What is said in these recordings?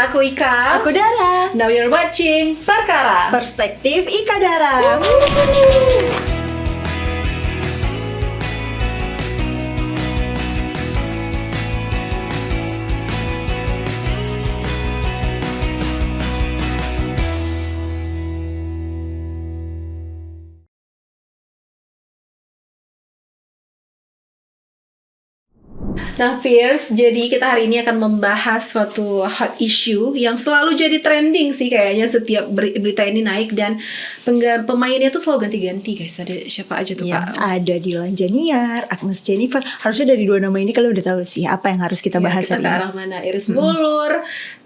Aku Ika. Aku Dara. Now you're watching Perkara. Perspektif Ika Dara. Nah, Pierce, jadi kita hari ini akan membahas suatu hot issue yang selalu jadi trending sih kayaknya setiap berita ini naik, dan pemainnya tuh selalu ganti-ganti guys. Ada siapa aja tuh, Kak? Ada Dilan Janiar, Agnes Jennifer. Harusnya dari dua nama ini kalau udah tahu sih apa yang harus kita bahas kita hari ke ini. arah mana? Iris Bulur,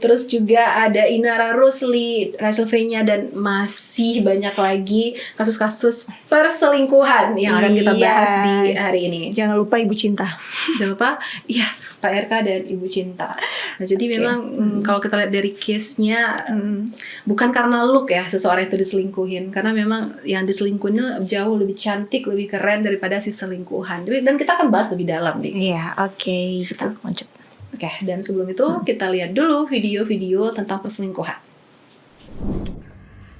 terus juga ada Inara Rusli, Rachel Fenya, dan masih banyak lagi kasus-kasus perselingkuhan yang akan kita bahas di hari ini. Jangan lupa Ibu Cinta. Jangan lupa, iya, Pak RK dan Ibu Cinta. Nah, jadi memang kalau kita lihat dari case-nya, bukan karena look ya seseorang itu diselingkuhin, karena memang yang diselingkuhin jauh lebih cantik, lebih keren daripada si selingkuhan. Dan kita akan bahas lebih dalam nih. Iya, oke, kita lanjut. Oke, dan sebelum itu kita lihat dulu video-video tentang perselingkuhan.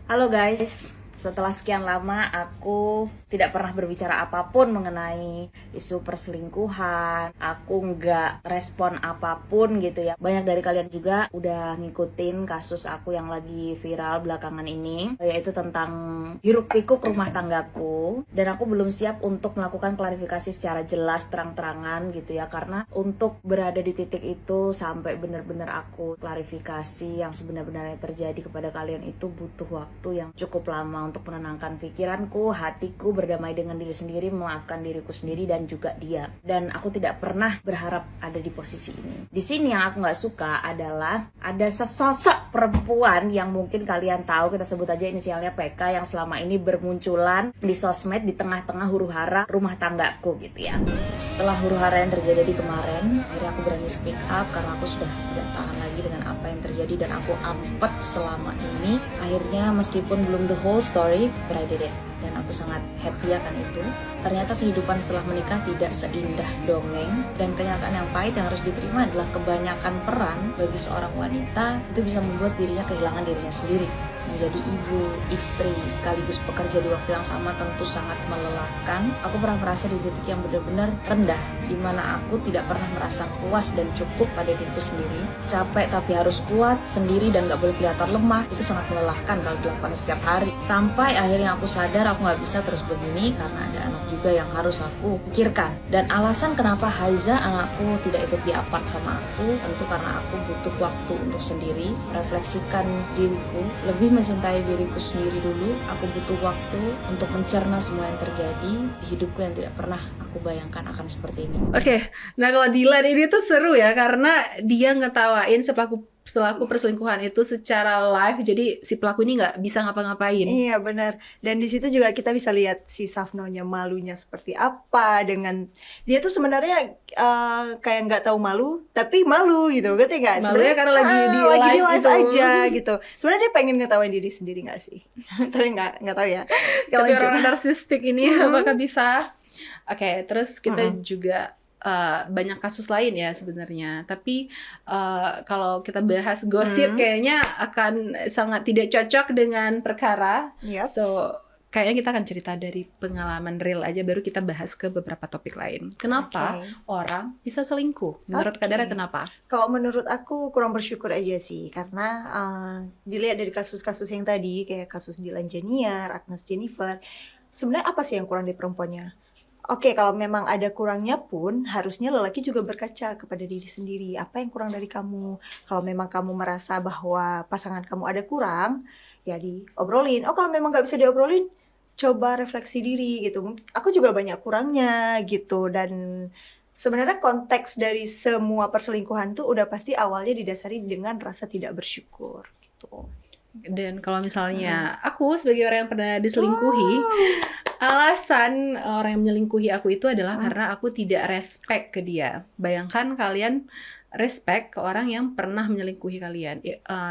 Halo guys, setelah sekian lama aku tidak pernah berbicara apapun mengenai isu perselingkuhan. Aku nggak respon apapun gitu ya. Banyak dari kalian juga udah ngikutin kasus aku yang lagi viral belakangan ini, yaitu tentang hiruk pikuk rumah tanggaku. Dan aku belum siap untuk melakukan klarifikasi secara jelas terang-terangan gitu ya, karena untuk berada di titik itu sampai benar-benar aku klarifikasi yang sebenarnya terjadi kepada kalian itu butuh waktu yang cukup lama untuk menenangkan pikiranku, hatiku, berdamai dengan diri sendiri, memaafkan diriku sendiri dan juga dia. Dan aku tidak pernah berharap ada di posisi ini. Di sini yang aku nggak suka adalah ada sesosok perempuan yang mungkin kalian tahu, kita sebut aja inisialnya PK, yang selama ini bermunculan di sosmed di tengah-tengah huru-hara rumah tanggaku gitu ya. Setelah huru-hara yang terjadi di kemarin, akhirnya aku berani speak up karena aku sudah tidak tahan lagi dengan apa yang terjadi dan aku ampet selama ini. Akhirnya meskipun belum the whole story, but I did it. Dan aku sangat happy akan itu. Ternyata kehidupan setelah menikah tidak seindah dongeng, dan kenyataan yang pahit yang harus diterima adalah kebanyakan peran bagi seorang wanita itu bisa membuat dirinya kehilangan dirinya sendiri. Menjadi ibu, istri, sekaligus pekerja di waktu yang sama tentu sangat melelahkan. Aku pernah merasa di titik yang benar-benar rendah, di mana aku tidak pernah merasa puas dan cukup pada diriku sendiri. Capek tapi harus kuat sendiri dan gak boleh kelihatan lemah, itu sangat melelahkan kalau dilakukan setiap hari. Sampai akhirnya aku sadar aku gak bisa terus begini karena ada anak juga yang harus aku pikirkan. Dan alasan kenapa Haiza, anakku, tidak ikut di apart sama aku, tentu karena aku butuh waktu untuk sendiri, refleksikan diriku, lebih mencintai diriku sendiri dulu. Aku butuh waktu untuk mencerna semua yang terjadi di hidupku yang tidak pernah aku bayangkan akan seperti ini. Oke, nah kalau Dilan ini tuh seru ya, karena dia ngetawain pelaku perselingkuhan itu secara live, jadi si pelaku ini nggak bisa ngapa-ngapain. Iya benar. Dan di situ juga kita bisa lihat si Safnonya malunya seperti apa, dengan dia tuh sebenarnya kayak nggak tahu malu tapi malu gitu, ngerti nggak? Malunya karena lagi di live gitu aja gitu. Sebenarnya dia pengen ngetawain diri sendiri nggak sih? Tapi nggak tahu ya. Tapi orang narsistik ini apakah bisa? Oke, terus kita juga banyak kasus lain ya sebenarnya, tapi kalau kita bahas gosip kayaknya akan sangat tidak cocok dengan perkara. So kayaknya kita akan cerita dari pengalaman real aja, baru kita bahas ke beberapa topik lain. Kenapa orang bisa selingkuh? Menurut Kak Dara kenapa? Kalau menurut aku kurang bersyukur aja sih, karena dilihat dari kasus-kasus yang tadi kayak kasus Dilan Janiar, Agnes Jennifer, sebenarnya apa sih yang kurang di perempuannya? Oke, kalau memang ada kurangnya pun, harusnya lelaki juga berkaca kepada diri sendiri. Apa yang kurang dari kamu? Kalau memang kamu merasa bahwa pasangan kamu ada kurang, ya diobrolin. Oh, kalau memang nggak bisa diobrolin, coba refleksi diri gitu. Aku juga banyak kurangnya gitu. Dan sebenarnya konteks dari semua perselingkuhan tuh udah pasti awalnya didasari dengan rasa tidak bersyukur gitu. Dan kalau misalnya aku sebagai orang yang pernah diselingkuhi, alasan orang yang menyelingkuhi aku itu adalah karena aku tidak respect ke dia. Bayangkan kalian respect ke orang yang pernah menyelingkuhi kalian.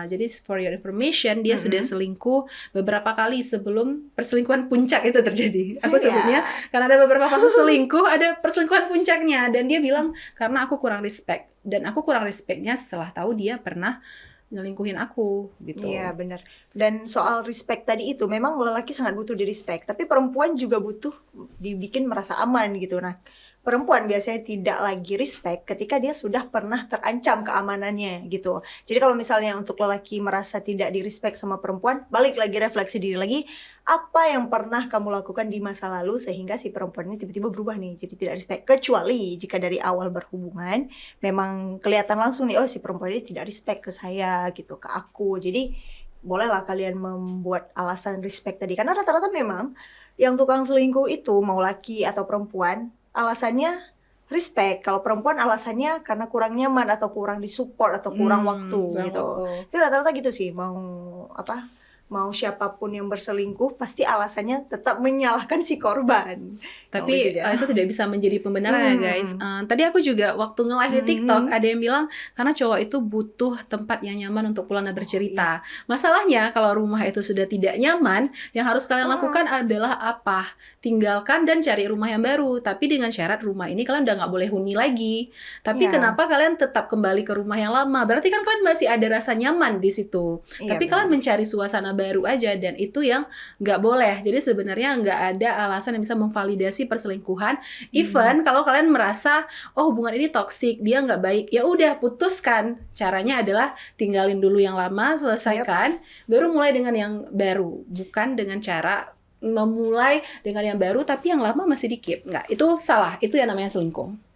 Jadi for your information, dia sudah selingkuh beberapa kali sebelum perselingkuhan puncak itu terjadi. Aku sebutnya karena ada beberapa fase selingkuh, ada perselingkuhan puncaknya, dan dia bilang karena aku kurang respect. Dan aku kurang respectnya setelah tahu dia pernah nyelingkuhin aku gitu. Iya benar. Dan soal respect tadi itu memang lelaki sangat butuh di respect, tapi perempuan juga butuh dibikin merasa aman gitu. Nah, perempuan biasanya tidak lagi respect ketika dia sudah pernah terancam keamanannya gitu. Jadi kalau misalnya untuk lelaki merasa tidak di respect sama perempuan, balik lagi refleksi diri lagi, apa yang pernah kamu lakukan di masa lalu sehingga si perempuan ini tiba-tiba berubah nih, jadi tidak respect. Kecuali jika dari awal berhubungan memang kelihatan langsung nih, oh si perempuan ini tidak respect ke saya gitu, ke aku. Jadi bolehlah kalian membuat alasan respect tadi, karena rata-rata memang yang tukang selingkuh itu mau laki atau perempuan alasannya respect. Kalau perempuan alasannya karena kurang nyaman atau kurang disupport atau kurang waktu kurang gitu. waktu. Tapi rata-rata gitu sih, mau siapapun yang berselingkuh pasti alasannya tetap menyalahkan si korban. Tapi itu tidak bisa menjadi pembenaran ya guys. Tadi aku juga waktu nge-live di TikTok ada yang bilang karena cowok itu butuh tempat yang nyaman untuk pulang dan bercerita. Masalahnya kalau rumah itu sudah tidak nyaman, yang harus kalian lakukan adalah apa? Tinggalkan dan cari rumah yang baru. Tapi dengan syarat rumah ini kalian udah nggak boleh huni lagi. Tapi kenapa kalian tetap kembali ke rumah yang lama? Berarti kan kalian masih ada rasa nyaman di situ. Tapi kalian mencari suasana baru aja, dan itu yang nggak boleh. Jadi sebenarnya nggak ada alasan yang bisa memvalidasi perselingkuhan. Even kalau kalian merasa oh hubungan ini toksik, dia nggak baik, ya udah putuskan. Caranya adalah tinggalin dulu yang lama, selesaikan, baru mulai dengan yang baru. Bukan dengan cara memulai dengan yang baru tapi yang lama masih dikip. Nggak, itu salah. Itu yang namanya selingkuh.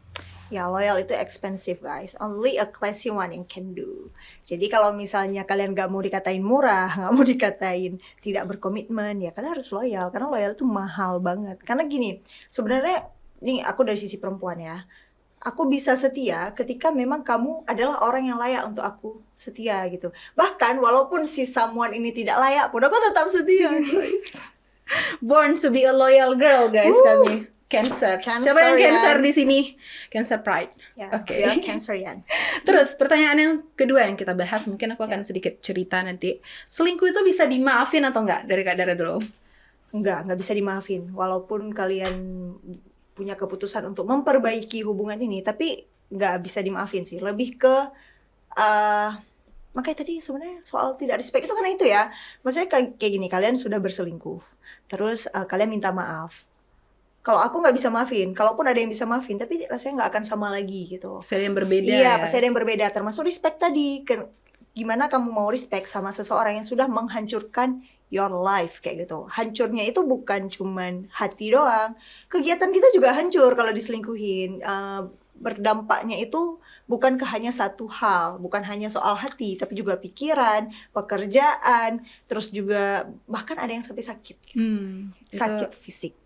Ya, loyal itu expensive guys. Only a classy one yang can do. Jadi kalau misalnya kalian gak mau dikatain murah, gak mau dikatain tidak berkomitmen, ya kalian harus loyal. Karena loyal itu mahal banget. Karena gini, sebenarnya nih aku dari sisi perempuan ya, aku bisa setia ketika memang kamu adalah orang yang layak untuk aku setia gitu. Bahkan walaupun si someone ini tidak layak pun aku tetap setia guys. Born to be a loyal girl guys. Kami Cancer. Siapa yang Cancer di sini? Cancer Pride. Ya, Oke. Cancerian. Terus pertanyaan yang kedua yang kita bahas, mungkin aku akan sedikit cerita nanti. Selingkuh itu bisa dimaafin atau enggak dari Kak Dara dulu? Nggak bisa dimaafin. Walaupun kalian punya keputusan untuk memperbaiki hubungan ini, tapi nggak bisa dimaafin sih. Lebih ke makanya tadi sebenarnya soal tidak respect itu karena itu ya. Maksudnya kayak gini, kalian sudah berselingkuh, terus kalian minta maaf. Kalau aku nggak bisa maafin, kalaupun ada yang bisa maafin, tapi rasanya nggak akan sama lagi gitu. Pasti ada yang berbeda. Iya, pasti ada yang berbeda. Termasuk respect tadi. Gimana kamu mau respect sama seseorang yang sudah menghancurkan your life kayak gitu. Hancurnya itu bukan cuman hati doang. Kegiatan kita juga hancur kalau diselingkuhin. Berdampaknya itu bukan ke hanya satu hal, bukan hanya soal hati, tapi juga pikiran, pekerjaan, terus juga bahkan ada yang sampai sakit. Sakit fisik.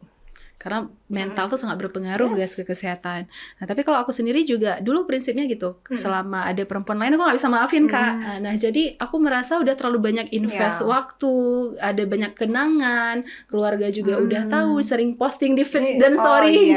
Karena mental tuh sangat berpengaruh guys ke kesehatan. Nah tapi kalau aku sendiri juga dulu prinsipnya gitu, selama ada perempuan lain aku nggak bisa maafin Kak. Nah jadi aku merasa udah terlalu banyak invest waktu, ada banyak kenangan, keluarga juga udah tahu, sering posting di feeds dan story.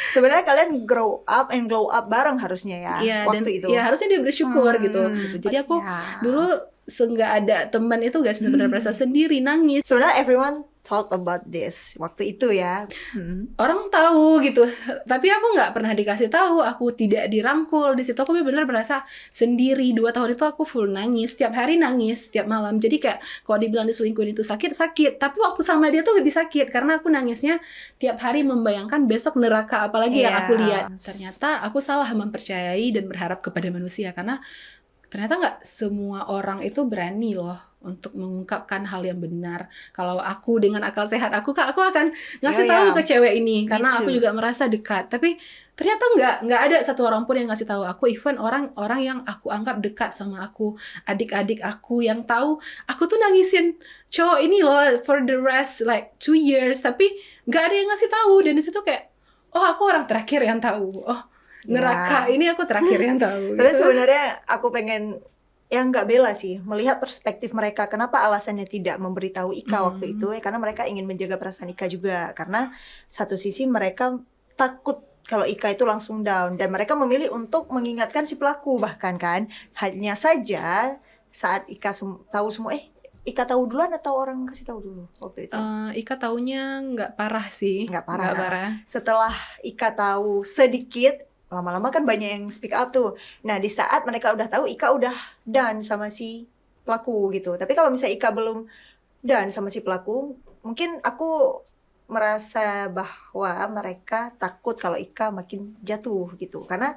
Sebenarnya kalian grow up and glow up bareng harusnya ya, waktu itu. Ya harusnya dia bersyukur gitu. Jadi aku dulu nggak ada teman itu guys, benar-benar merasa sendiri, nangis. Sebenarnya everyone talk about this waktu itu ya. Orang tahu gitu, tapi aku nggak pernah dikasih tahu, aku tidak dirangkul di situ. Aku benar-benar merasa sendiri. 2 tahun itu aku full nangis, setiap hari nangis, setiap malam. Jadi kayak kalau dibilang diselingkuhin itu sakit, tapi waktu sama dia tuh lebih sakit karena aku nangisnya tiap hari membayangkan besok neraka apalagi yang aku lihat. Ternyata aku salah mempercayai dan berharap kepada manusia, karena ternyata nggak semua orang itu berani loh untuk mengungkapkan hal yang benar. Kalau aku dengan akal sehat aku akan ngasih tahu ke cewek ini karena aku juga merasa dekat. Tapi ternyata nggak ada satu orang pun yang ngasih tahu aku. Even orang yang aku anggap dekat sama aku, adik-adik aku yang tahu aku tuh nangisin cowok ini loh for the rest like 2 years, tapi nggak ada yang ngasih tahu. Dan di situ kayak, oh aku orang terakhir yang tahu. Oh neraka ini aku terakhir yang tahu. Tapi sebenarnya aku pengen yang nggak bela sih, melihat perspektif mereka. Kenapa alasannya tidak memberitahu Ika waktu itu? Karena mereka ingin menjaga perasaan Ika juga. Karena satu sisi mereka takut kalau Ika itu langsung down, dan mereka memilih untuk mengingatkan si pelaku bahkan kan. Hanya saja saat Ika tahu semua, Ika tahu duluan atau orang kasih tahu dulu waktu itu? Ika taunya nggak parah sih. Nggak parah. Setelah Ika tahu sedikit, lama-lama kan banyak yang speak up tuh. Nah di saat mereka udah tahu Ika udah done sama si pelaku gitu. Tapi kalau misalnya Ika belum done sama si pelaku, mungkin aku merasa bahwa mereka takut kalau Ika makin jatuh gitu. Karena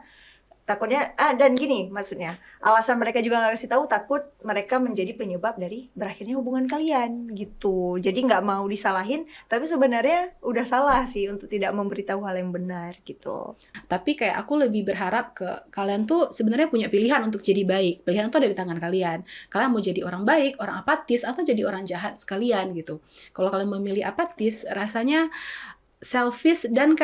takutnya, dan gini maksudnya, alasan mereka juga nggak kasih tahu, takut mereka menjadi penyebab dari berakhirnya hubungan kalian gitu. Jadi nggak mau disalahin, tapi sebenarnya udah salah sih untuk tidak memberitahu hal yang benar gitu. Tapi kayak aku lebih berharap ke kalian tuh sebenarnya punya pilihan untuk jadi baik. Pilihan itu ada di tangan kalian. Kalian mau jadi orang baik, orang apatis, atau jadi orang jahat sekalian gitu. Kalau kalian memilih apatis, rasanya selfish dan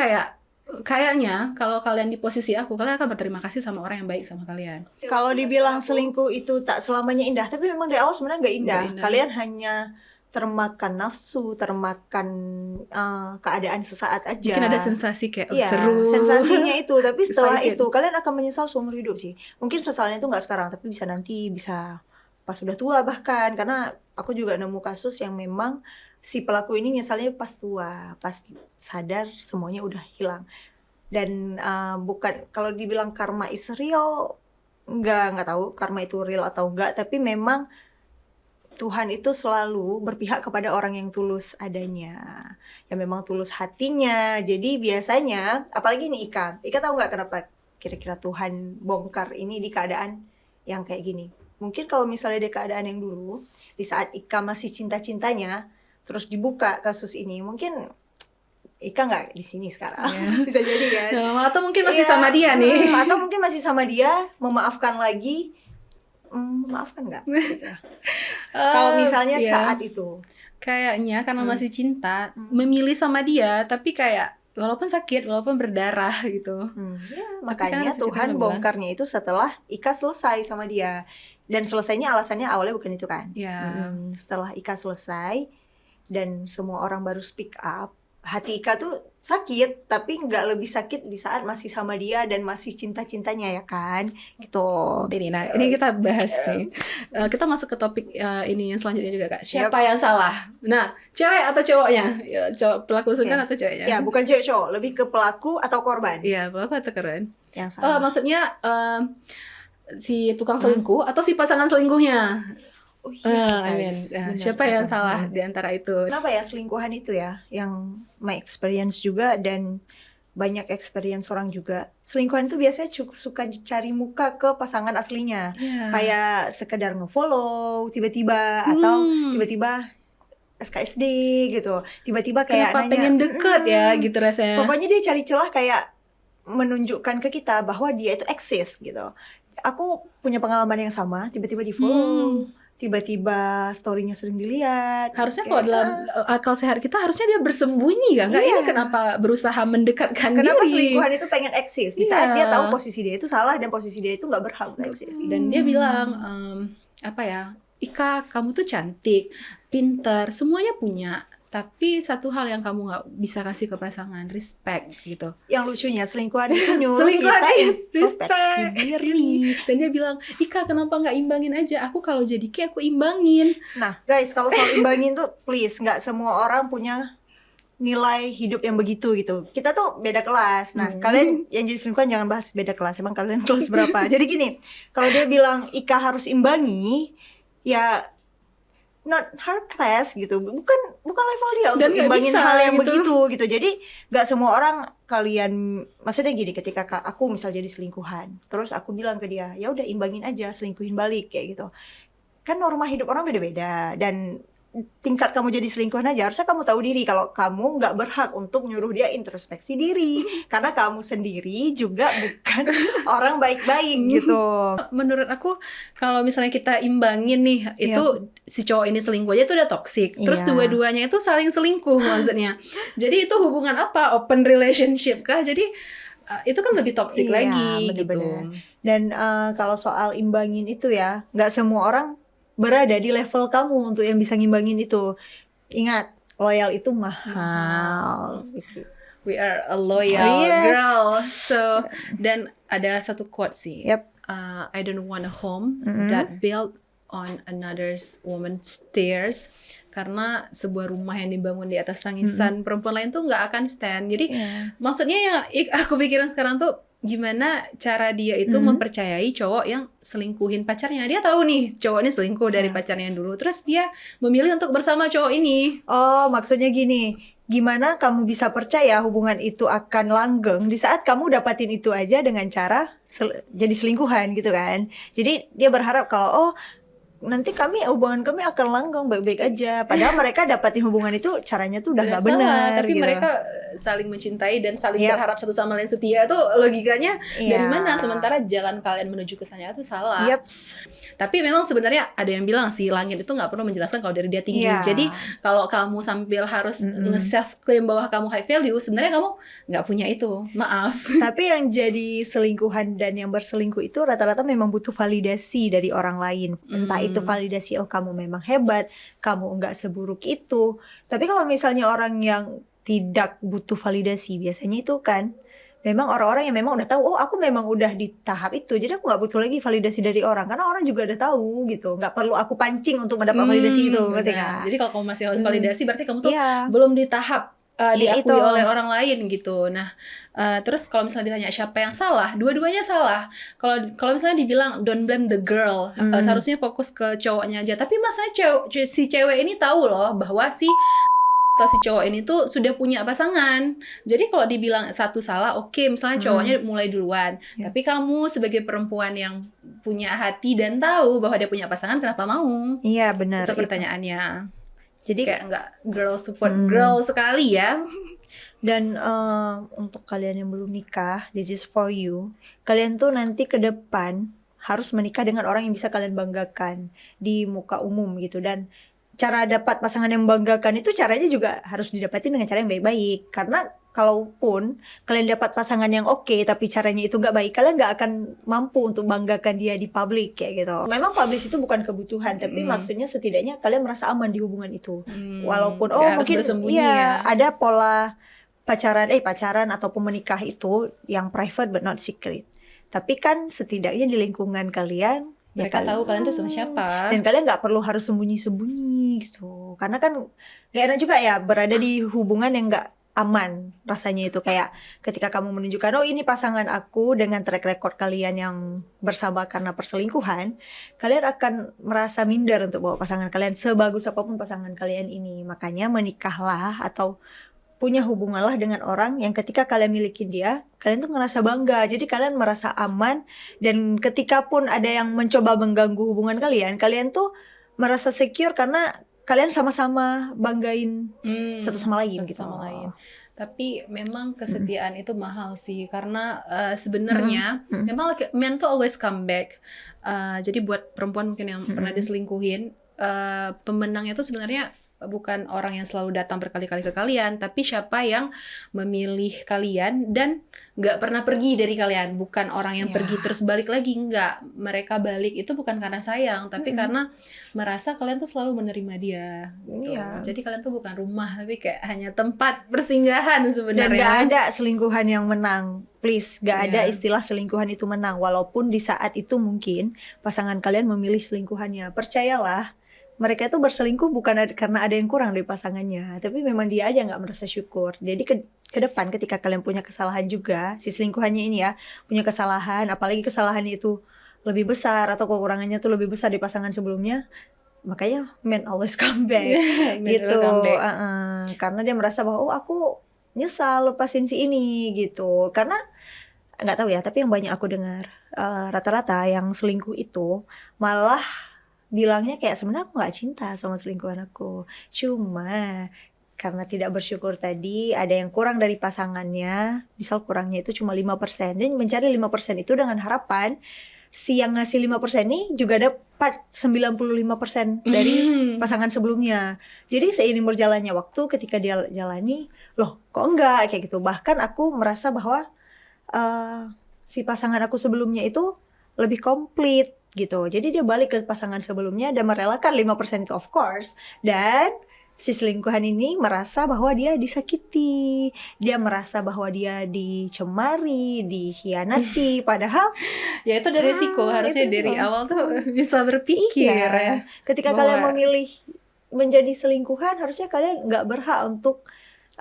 kayaknya kalau kalian di posisi aku, kalian akan berterima kasih sama orang yang baik sama kalian. Kalau dibilang selingkuh itu tak selamanya indah, tapi memang dari awal sebenarnya nggak indah. Nggak indah. Kalian hanya termakan nafsu, termakan keadaan sesaat aja. Mungkin ada sensasi kayak Iya, seru. sensasinya itu. Tapi setelah Excited. itu kalian akan menyesal seumur hidup sih. Mungkin sesalnya itu nggak sekarang, tapi bisa nanti, bisa pas udah tua bahkan. Karena aku juga nemu kasus yang memang si pelaku ini nyesalnya pas tua, pas sadar semuanya udah hilang. Dan bukan, kalau dibilang karma is real, nggak tahu karma itu real atau enggak, tapi memang Tuhan itu selalu berpihak kepada orang yang tulus adanya, yang memang tulus hatinya. Jadi biasanya, apalagi nih Ika tahu nggak kenapa kira-kira Tuhan bongkar ini di keadaan yang kayak gini? Mungkin kalau misalnya di keadaan yang dulu, di saat Ika masih cinta-cintanya, terus dibuka kasus ini, mungkin Ika nggak di sini sekarang. Yeah. Bisa jadi kan? Atau mungkin masih Iya, sama dia nih. atau mungkin masih sama dia, memaafkan lagi. Memaafkan nggak? Kalau misalnya Iya. saat itu. Kayaknya karena masih cinta, memilih sama dia, tapi kayak walaupun sakit, walaupun berdarah gitu. Ya, Tapi kan makanya masih cinta Tuhan sama bongkarnya itu setelah Ika selesai sama dia. Dan selesainya alasannya awalnya bukan itu kan. Ya. Setelah Ika selesai dan semua orang baru speak up, hati Ika tuh sakit, tapi nggak lebih sakit di saat masih sama dia dan masih cinta-cintanya ya kan, gitu. Ini kita bahas nih. Kita masuk ke topik ini yang selanjutnya juga Kak. Siapa yang salah? Nah, cewek atau cowoknya? Ya, pelaku selingkuhan atau ceweknya? Ya, bukan cewek cowok, lebih ke pelaku atau korban Iya, pelaku atau korban? yang salah. Maksudnya si tukang selingkuh atau si pasangan selingkuhnya? Oh iya, I mean, guys, benar, siapa yang benar. salah di antara itu? Kenapa ya selingkuhan itu ya, yang my experience juga dan banyak experience orang juga. Selingkuhan itu biasanya suka cari muka ke pasangan aslinya. Iya. Kayak sekedar nge-follow tiba-tiba atau tiba-tiba SKSD gitu. Tiba-tiba kayak Kenapa nanya, pengen deket ya gitu rasanya? pokoknya dia cari celah kayak menunjukkan ke kita bahwa dia itu eksis gitu. Aku punya pengalaman yang sama, tiba-tiba di-follow. Tiba-tiba story-nya sering dilihat. Harusnya Kayak, kalau dalam akal sehat kita harusnya dia bersembunyi kan? Nggak, Iya. ini kenapa berusaha mendekatkan kenapa diri? selingkuhan itu pengen eksis? Di saat Iya. dia tahu posisi dia itu salah dan posisi dia itu nggak berhak untuk eksis. Dan dia bilang Ika, kamu tuh cantik, pintar, semuanya punya. Tapi satu hal yang kamu nggak bisa kasih ke pasangan, respect gitu. Yang lucunya selingkuhan itu nyuruh Selingkuhan kita itu introspeksi respect. diri. Dan dia bilang, Ika kenapa nggak imbangin aja? Aku kalau jadi kayak aku imbangin. Nah, guys, kalau soal imbangin tuh please, nggak semua orang punya nilai hidup yang begitu gitu. Kita tuh beda kelas. Nah, kalian yang jadi selingkuhan jangan bahas beda kelas. Emang kalian kelas berapa? Jadi gini, kalau dia bilang Ika harus imbangi, ya not her class gitu, bukan level dia Dan untuk nggak imbangin bisa hal yang gitu. begitu. Jadi nggak semua orang kalian, maksudnya gini, ketika aku misal jadi selingkuhan, terus aku bilang ke dia, ya udah imbangin aja, selingkuhin balik kayak gitu. Kan norma hidup orang beda-beda dan tingkat kamu jadi selingkuhan aja harusnya kamu tahu diri kalau kamu nggak berhak untuk nyuruh dia introspeksi diri karena kamu sendiri juga bukan orang baik-baik gitu. Menurut aku kalau misalnya kita imbangin nih, itu si cowok ini selingkuh aja itu udah toxic. Terus Iya. dua-duanya itu saling selingkuh maksudnya. Jadi itu hubungan apa? Open relationship kah? Jadi itu kan lebih toxic Iya, lagi bener-bener. gitu. Dan kalau soal imbangin itu ya, nggak semua orang berada di level kamu untuk yang bisa ngimbangin itu. Ingat, loyal itu mahal. We are a loyal Yes. girl. So dan ada satu quote sih. Yep. I don't want a home that built on another woman's tears. Karena sebuah rumah yang dibangun di atas tangisan perempuan lain tuh nggak akan stand. Jadi maksudnya yang aku pikirin sekarang tuh gimana cara dia itu mempercayai cowok yang selingkuhin pacarnya. Dia tahu nih cowok ini selingkuh dari pacarnya dulu, terus dia memilih untuk bersama cowok ini. Oh, maksudnya gini, gimana kamu bisa percaya hubungan itu akan langgeng di saat kamu dapatin itu aja dengan cara jadi selingkuhan gitu kan. Jadi dia berharap kalau nanti hubungan kami akan langgeng baik-baik aja. Padahal mereka dapatin hubungan itu caranya tuh udah nggak benar. Tapi gitu. mereka saling mencintai dan saling berharap satu sama lain setia. Tuh logikanya dari mana? Sementara jalan kalian menuju ke sana itu salah. Tapi memang sebenarnya ada yang bilang sih langit itu nggak perlu menjelaskan kalau dari dia tinggi. Jadi kalau kamu sambil harus nge-self claim bahwa kamu high value, sebenarnya kamu nggak punya itu. Maaf. Tapi yang jadi selingkuhan dan yang berselingkuh itu rata-rata memang butuh validasi dari orang lain. Entah itu validasi, kamu memang hebat, kamu enggak seburuk itu. Tapi kalau misalnya orang yang tidak butuh validasi, biasanya itu kan memang orang-orang yang memang udah tahu, aku memang udah di tahap itu, jadi aku nggak butuh lagi validasi dari orang, karena orang juga udah tahu gitu, nggak perlu aku pancing untuk mendapat validasi itu. Jadi kalau kamu masih harus validasi, berarti kamu tuh belum di tahap diakui oleh orang lain gitu. Nah, terus kalau misalnya ditanya siapa yang salah, dua-duanya salah. Kalau misalnya dibilang don't blame the girl, seharusnya fokus ke cowoknya aja. Tapi masalahnya si cewek ini tahu loh bahwa si cowok ini tuh sudah punya pasangan. Jadi kalau dibilang satu salah, oke, misalnya cowoknya mulai duluan. Tapi kamu sebagai perempuan yang punya hati dan tahu bahwa dia punya pasangan, kenapa mau? Iya, benar. Itu pertanyaannya. Jadi kayak nggak girl support girl sekali ya. Dan untuk kalian yang belum nikah, this is for you. Kalian tuh nanti ke depan harus menikah dengan orang yang bisa kalian banggakan di muka umum gitu. Dan cara dapat pasangan yang membanggakan itu caranya juga harus didapatin dengan cara yang baik-baik. Karena kalaupun kalian dapat pasangan yang oke, tapi caranya itu nggak baik, kalian nggak akan mampu untuk banggakan dia di publik kayak gitu. Memang publik itu bukan kebutuhan, tapi maksudnya setidaknya kalian merasa aman di hubungan itu. Walaupun mungkin ada pola pacaran ataupun menikah itu yang private but not secret. Tapi kan setidaknya di lingkungan kalian mereka tahu kalian tuh sama siapa. Dan kalian nggak perlu harus sembunyi-sembunyi gitu. Karena kan gak enak juga ya berada di hubungan yang nggak aman rasanya itu. Kayak ketika kamu menunjukkan, ini pasangan aku dengan track record kalian yang bersama karena perselingkuhan, kalian akan merasa minder untuk bawa pasangan kalian sebagus apapun pasangan kalian ini. Makanya menikahlah atau punya hubunganlah dengan orang yang ketika kalian milikin dia, kalian tuh ngerasa bangga. Jadi kalian merasa aman, dan ketika pun ada yang mencoba mengganggu hubungan kalian tuh merasa secure karena kalian sama-sama banggain satu sama lain gitu. Sama lain. Tapi memang kesetiaan itu mahal sih, karena sebenarnya memang men tuh always come back. Jadi buat perempuan mungkin yang pernah diselingkuhin, pemenangnya tuh sebenarnya bukan orang yang selalu datang berkali-kali ke kalian, tapi siapa yang memilih kalian dan nggak pernah pergi dari kalian. Bukan orang yang pergi terus balik lagi, nggak. Mereka balik itu bukan karena sayang, tapi karena merasa kalian tuh selalu menerima dia gitu. Jadi kalian tuh bukan rumah, tapi kayak hanya tempat persinggahan sebenarnya. Dan nggak ada selingkuhan yang menang. Please, gak ada istilah selingkuhan itu menang. Walaupun di saat itu mungkin pasangan kalian memilih selingkuhannya. Percayalah, mereka itu berselingkuh bukan karena ada yang kurang dari pasangannya, tapi memang dia aja nggak merasa syukur. Jadi ke depan ketika kalian punya kesalahan juga, si selingkuhannya ini ya punya kesalahan, apalagi kesalahannya itu lebih besar atau kekurangannya tuh lebih besar di pasangan sebelumnya, makanya men always come back gitu. Karena dia merasa bahwa aku nyesal lepasin si ini gitu. Karena nggak tahu ya, tapi yang banyak aku dengar rata-rata yang selingkuh itu malah bilangnya kayak sebenarnya aku nggak cinta sama selingkuhan aku, cuma karena tidak bersyukur tadi ada yang kurang dari pasangannya, misal kurangnya itu cuma 5%, dan mencari 5% itu dengan harapan si yang ngasih 5% ini juga dapat 95% dari pasangan sebelumnya. Jadi seiring berjalannya waktu, ketika dia jalani, loh kok enggak kayak gitu. Bahkan aku merasa bahwa si pasangan aku sebelumnya itu lebih komplit gitu. Jadi dia balik ke pasangan sebelumnya dan merelakan 5% itu of course. Dan si selingkuhan ini merasa bahwa dia disakiti, dia merasa bahwa dia dicemari, dikhianati, padahal ya itu dari resiko. Harusnya dari awal tuh bisa berpikir ya. Ketika kalian memilih menjadi selingkuhan, harusnya kalian nggak berhak untuk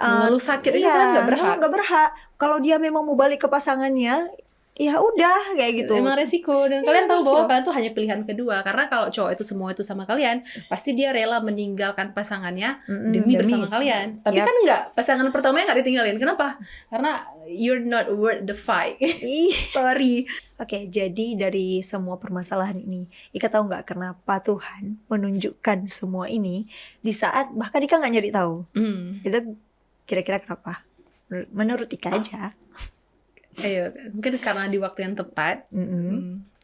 mengeluh sakit itu kan nggak berhak. Kalau dia memang mau balik ke pasangannya, ya udah kayak gitu. Emang resiko, dan Iya, kalian tahu bahwa resiko. kalian tuh hanya pilihan kedua, karena kalau cowok itu semua itu sama kalian, pasti dia rela meninggalkan pasangannya demi bersama kalian. Tapi Yap. kan enggak, pasangan pertamanya nggak ditinggalin. Kenapa? Karena you're not worth the fight. Ih. Sorry. Oke, jadi dari semua permasalahan ini, Ika tahu nggak kenapa Tuhan menunjukkan semua ini di saat bahkan Ika nggak nyari tahu. Itu kira-kira kenapa? Menurut Ika aja. Ayo, mungkin karena di waktu yang tepat.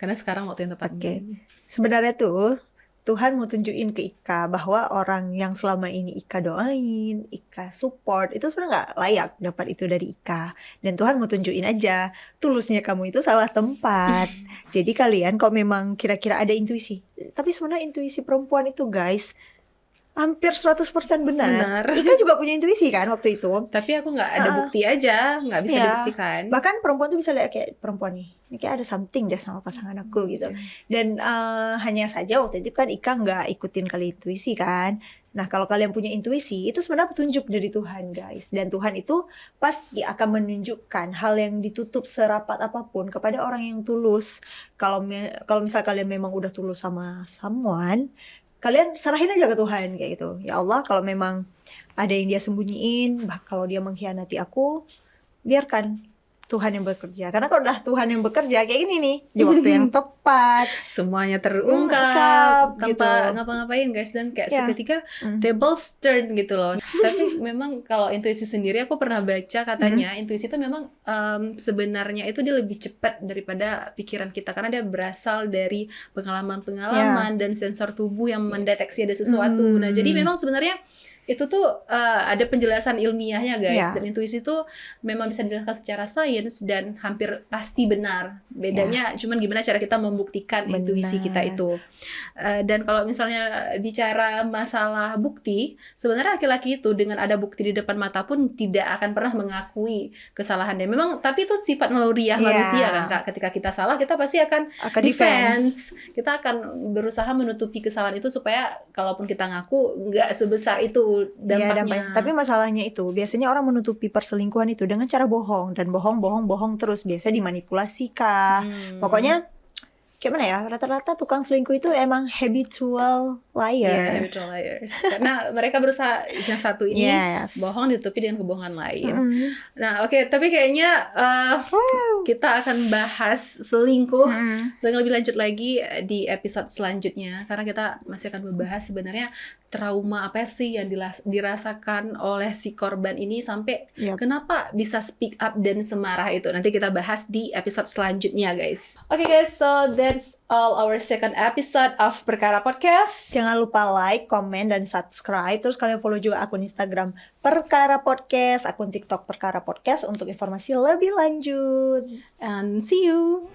Karena sekarang waktu yang tepat. Oke. Sebenarnya tuh Tuhan mau tunjukin ke Ika bahwa orang yang selama ini Ika doain, Ika support, itu sebenarnya nggak layak dapat itu dari Ika. Dan Tuhan mau tunjukin aja, tulusnya kamu itu salah tempat. Jadi kalian kalau memang kira-kira ada intuisi, tapi sebenarnya intuisi perempuan itu guys, hampir 100% benar. Ika juga punya intuisi kan waktu itu. Tapi aku nggak ada bukti aja, nggak bisa Iya. dibuktikan. Bahkan perempuan tuh bisa lihat kayak perempuan nih, ini kayak ada something deh sama pasangan aku gitu. Dan hanya saja waktu itu kan Ika nggak ikutin kali intuisi kan. Nah kalau kalian punya intuisi itu sebenarnya petunjuk dari Tuhan guys. Dan Tuhan itu pasti akan menunjukkan hal yang ditutup serapat apapun kepada orang yang tulus. Kalau misal kalian memang udah tulus sama someone, kalian serahin aja ke Tuhan kayak gitu. Ya Allah, kalau memang ada yang dia sembunyiin, kalau dia mengkhianati aku, biarkan Tuhan yang bekerja. Karena kalau udah Tuhan yang bekerja kayak gini nih, di waktu yang tepat, semuanya Ungkap, terungkap tanpa gitu. ngapa-ngapain guys, dan kayak Ya. seketika tables turn gitu loh. Tapi memang kalau intuisi sendiri aku pernah baca katanya intuisi itu memang sebenarnya itu dia lebih cepat daripada pikiran kita, karena dia berasal dari pengalaman-pengalaman dan sensor tubuh yang mendeteksi ada sesuatu. Nah, jadi memang sebenarnya itu tuh ada penjelasan ilmiahnya guys. Dan intuisi itu memang bisa dijelaskan secara sains dan hampir pasti benar. Bedanya cuman gimana cara kita membuktikan intuisi kita itu. Dan kalau misalnya bicara masalah bukti, sebenarnya laki-laki itu dengan ada bukti di depan mata pun tidak akan pernah mengakui kesalahannya. Memang tapi itu sifat naluriah manusia kan Kak. Ketika kita salah kita pasti akan defense. Kita akan berusaha menutupi kesalahan itu supaya kalaupun kita ngaku nggak sebesar itu dampaknya. Tapi masalahnya itu biasanya orang menutupi perselingkuhan itu dengan cara bohong dan bohong terus, biasa dimanipulasi kah. Pokoknya kayak mana ya, rata-rata tukang selingkuh itu emang habitual liar. Iya, habitual liars. Karena mereka berusaha yang satu ini bohong ditutupi dengan kebohongan lain. Nah, oke, tapi kayaknya kita akan bahas selingkuh dengan lebih lanjut lagi di episode selanjutnya, karena kita masih akan membahas sebenarnya trauma apa sih yang dirasakan oleh si korban ini sampai kenapa bisa speak up dan semarah itu. Nanti kita bahas di episode selanjutnya guys. Oke guys, so that's all our second episode of Perkara Podcast. Jangan lupa like, comment, dan subscribe. Terus kalian follow juga akun Instagram Perkara Podcast, akun TikTok Perkara Podcast untuk informasi lebih lanjut. And see you.